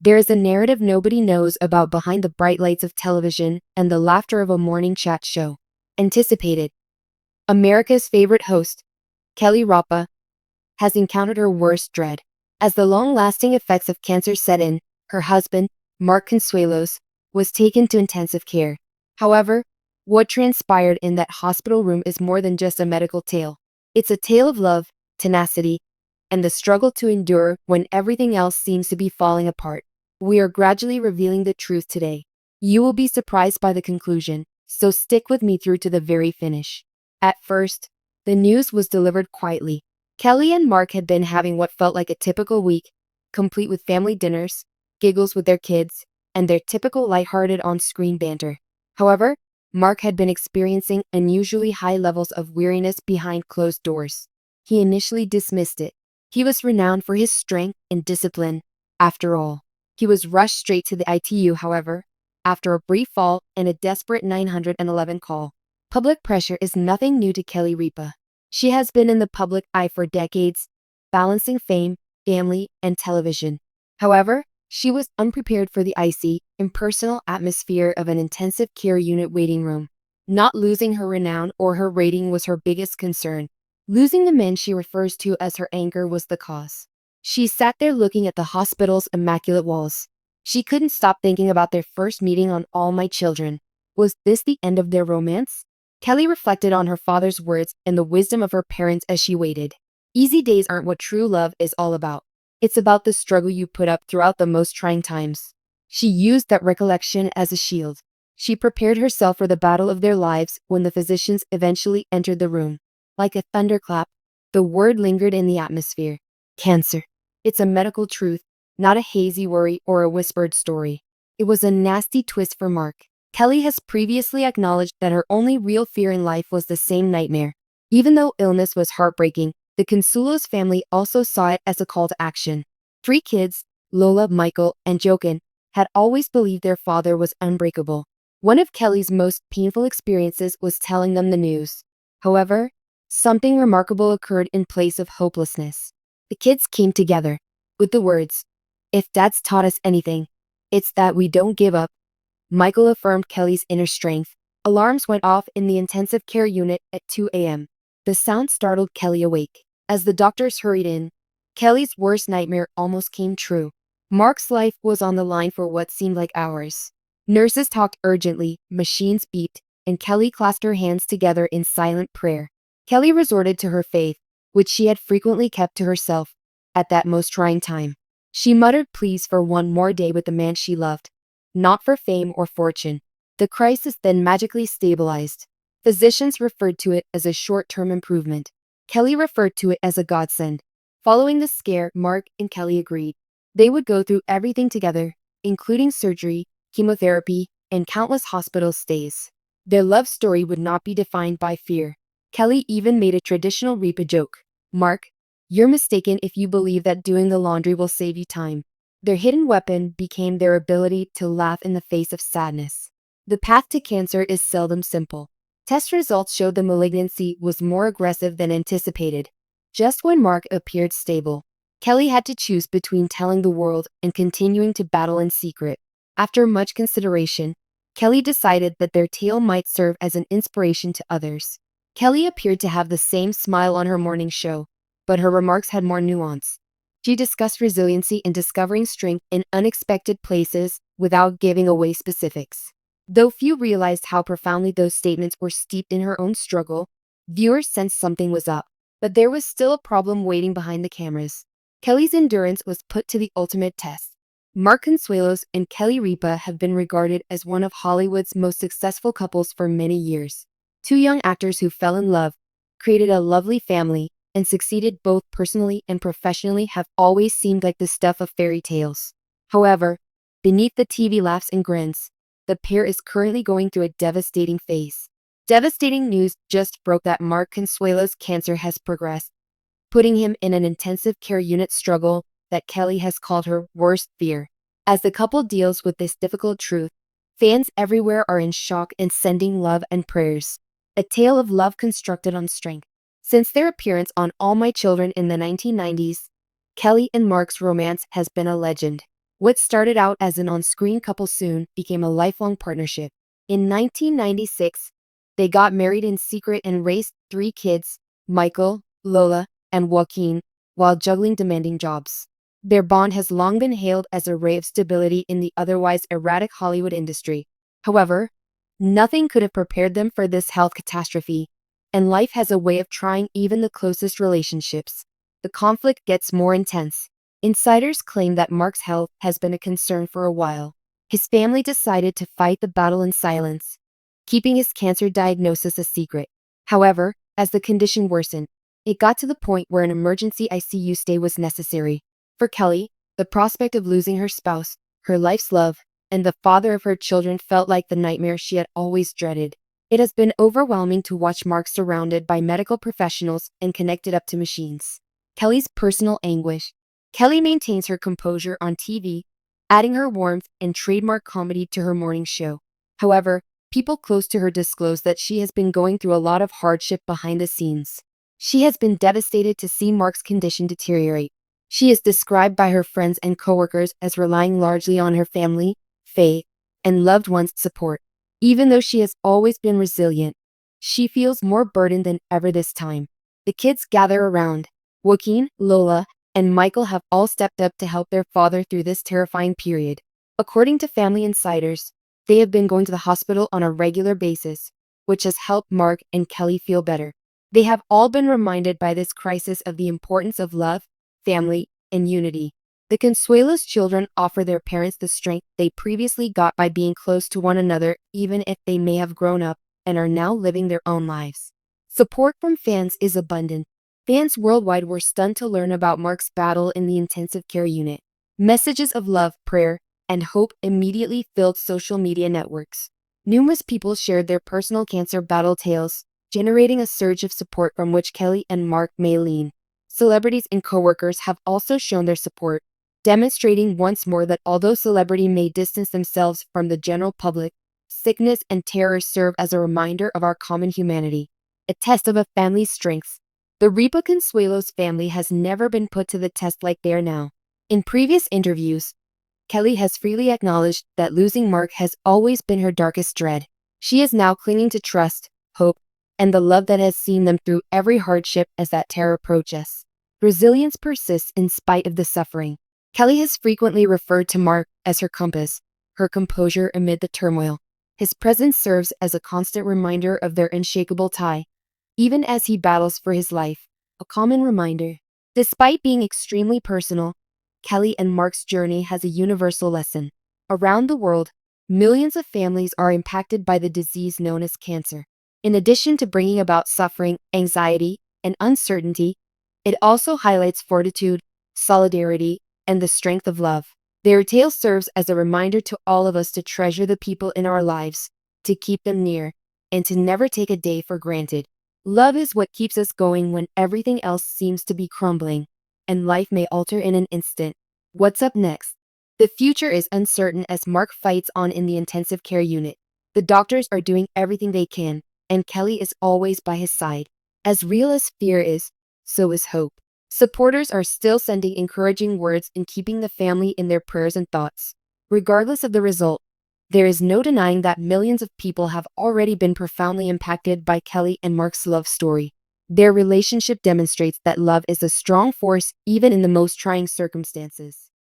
There is a narrative nobody knows about behind the bright lights of television and the laughter of a morning chat show. Anticipated. America's favorite host, Kelly Ripa, has encountered her worst dread. As the long-lasting effects of cancer set in, her husband, Mark Consuelos, was taken to intensive care. However, what transpired in that hospital room is more than just a medical tale. It's a tale of love, tenacity, and the struggle to endure when everything else seems to be falling apart. We are gradually revealing the truth today. You will be surprised by the conclusion, so stick with me through to the very finish. At first, the news was delivered quietly. Kelly and Mark had been having what felt like a typical week, complete with family dinners, giggles with their kids, and their typical lighthearted on-screen banter. However, Mark had been experiencing unusually high levels of weariness behind closed doors. He initially dismissed it. He was renowned for his strength and discipline, after all. He was rushed straight to the ICU, however, after a brief fall and a desperate 911 call. Public pressure is nothing new to Kelly Ripa. She has been in the public eye for decades, balancing fame, family, and television. However, she was unprepared for the icy, impersonal atmosphere of an intensive care unit waiting room. Not losing her renown or her rating was her biggest concern. Losing the men she refers to as her anchor was the cause. She sat there looking at the hospital's immaculate walls. She couldn't stop thinking about their first meeting on All My Children. Was this the end of their romance? Kelly reflected on her father's words and the wisdom of her parents as she waited. Easy days aren't what true love is all about. It's about the struggle you put up throughout the most trying times. She used that recollection as a shield. She prepared herself for the battle of their lives when the physicians eventually entered the room. Like a thunderclap, the word lingered in the atmosphere. Cancer. It's a medical truth, not a hazy worry or a whispered story. It was a nasty twist for Mark. Kelly has previously acknowledged that her only real fear in life was the same nightmare. Even though illness was heartbreaking, the Consuelos family also saw it as a call to action. 3 kids, Lola, Michael, and Jochen, had always believed their father was unbreakable. One of Kelly's most painful experiences was telling them the news. However, something remarkable occurred in place of hopelessness. The kids came together with the words, "If Dad's taught us anything, it's that we don't give up." Michael affirmed Kelly's inner strength. Alarms went off in the intensive care unit at 2 a.m. The sound startled Kelly awake. As the doctors hurried in, Kelly's worst nightmare almost came true. Mark's life was on the line for what seemed like hours. Nurses talked urgently, machines beeped, and Kelly clasped her hands together in silent prayer. Kelly resorted to her faith, which she had frequently kept to herself at that most trying time. She muttered pleas for one more day with the man she loved, not for fame or fortune. The crisis then magically stabilized. Physicians referred to it as a short-term improvement. Kelly referred to it as a godsend. Following the scare, Mark and Kelly agreed. They would go through everything together, including surgery, chemotherapy, and countless hospital stays. Their love story would not be defined by fear. Kelly even made a traditional Ripa joke. "Mark, you're mistaken if you believe that doing the laundry will save you time." Their hidden weapon became their ability to laugh in the face of sadness. The path to cancer is seldom simple. Test results showed the malignancy was more aggressive than anticipated. Just when Mark appeared stable, Kelly had to choose between telling the world and continuing to battle in secret. After much consideration, Kelly decided that their tale might serve as an inspiration to others. Kelly appeared to have the same smile on her morning show, but her remarks had more nuance. She discussed resiliency and discovering strength in unexpected places without giving away specifics. Though few realized how profoundly those statements were steeped in her own struggle, viewers sensed something was up. But there was still a problem waiting behind the cameras. Kelly's endurance was put to the ultimate test. Mark Consuelos and Kelly Ripa have been regarded as one of Hollywood's most successful couples for many years. 2 young actors who fell in love, created a lovely family, and succeeded both personally and professionally have always seemed like the stuff of fairy tales. However, beneath the TV laughs and grins, the pair is currently going through a devastating phase. Devastating news just broke that Mark Consuelos' cancer has progressed, putting him in an intensive care unit struggle that Kelly has called her worst fear. As the couple deals with this difficult truth, fans everywhere are in shock and sending love and prayers. A tale of love constructed on strength. Since their appearance on All My Children in the 1990s, Kelly and Mark's romance has been a legend. What started out as an on-screen couple soon became a lifelong partnership. In 1996, they got married in secret and raised 3 kids, Michael, Lola, and Joaquin, while juggling demanding jobs. Their bond has long been hailed as a ray of stability in the otherwise erratic Hollywood industry. However, nothing could have prepared them for this health catastrophe, and life has a way of trying even the closest relationships. The conflict gets more intense. Insiders claim that Mark's health has been a concern for a while. His family decided to fight the battle in silence, keeping his cancer diagnosis a secret. However, as the condition worsened, it got to the point where an emergency ICU stay was necessary. For Kelly, the prospect of losing her spouse, her life's love, and the father of her children felt like the nightmare she had always dreaded. It has been overwhelming to watch Mark surrounded by medical professionals and connected up to machines. Kelly's personal anguish. Kelly maintains her composure on TV, adding her warmth and trademark comedy to her morning show. However, people close to her disclose that she has been going through a lot of hardship behind the scenes. She has been devastated to see Mark's condition deteriorate. She is described by her friends and coworkers as relying largely on her family, faith, and loved ones' support. Even though she has always been resilient, she feels more burdened than ever this time. The kids gather around. Joaquin, Lola, and Michael have all stepped up to help their father through this terrifying period. According to family insiders, they have been going to the hospital on a regular basis, which has helped Mark and Kelly feel better. They have all been reminded by this crisis of the importance of love, family, and unity. The Consuelos children offer their parents the strength they previously got by being close to one another, even if they may have grown up and are now living their own lives. Support from fans is abundant. Fans worldwide were stunned to learn about Mark's battle in the intensive care unit. Messages of love, prayer, and hope immediately filled social media networks. Numerous people shared their personal cancer battle tales, generating a surge of support from which Kelly and Mark may lean. Celebrities and coworkers have also shown their support, demonstrating once more that although celebrity may distance themselves from the general public, sickness and terror serve as a reminder of our common humanity, a test of a family's strengths. The Ripa Consuelos family has never been put to the test like they are now. In previous interviews, Kelly has freely acknowledged that losing Mark has always been her darkest dread. She is now clinging to trust, hope, and the love that has seen them through every hardship as that terror approaches. Resilience persists in spite of the suffering. Kelly has frequently referred to Mark as her compass, her composure amid the turmoil. His presence serves as a constant reminder of their unshakable tie, even as he battles for his life. A common reminder. Despite being extremely personal, Kelly and Mark's journey has a universal lesson. Around the world, millions of families are impacted by the disease known as cancer. In addition to bringing about suffering, anxiety, and uncertainty, it also highlights fortitude, solidarity, and the strength of love. Their tale serves as a reminder to all of us to treasure the people in our lives, to keep them near, and to never take a day for granted. Love is what keeps us going when everything else seems to be crumbling, and life may alter in an instant. What's up next? The future is uncertain as Mark fights on in the intensive care unit. The doctors are doing everything they can, and Kelly is always by his side. As real as fear is, so is hope. Supporters are still sending encouraging words and keeping the family in their prayers and thoughts. Regardless of the result, there is no denying that millions of people have already been profoundly impacted by Kelly and Mark's love story. Their relationship demonstrates that love is a strong force even in the most trying circumstances.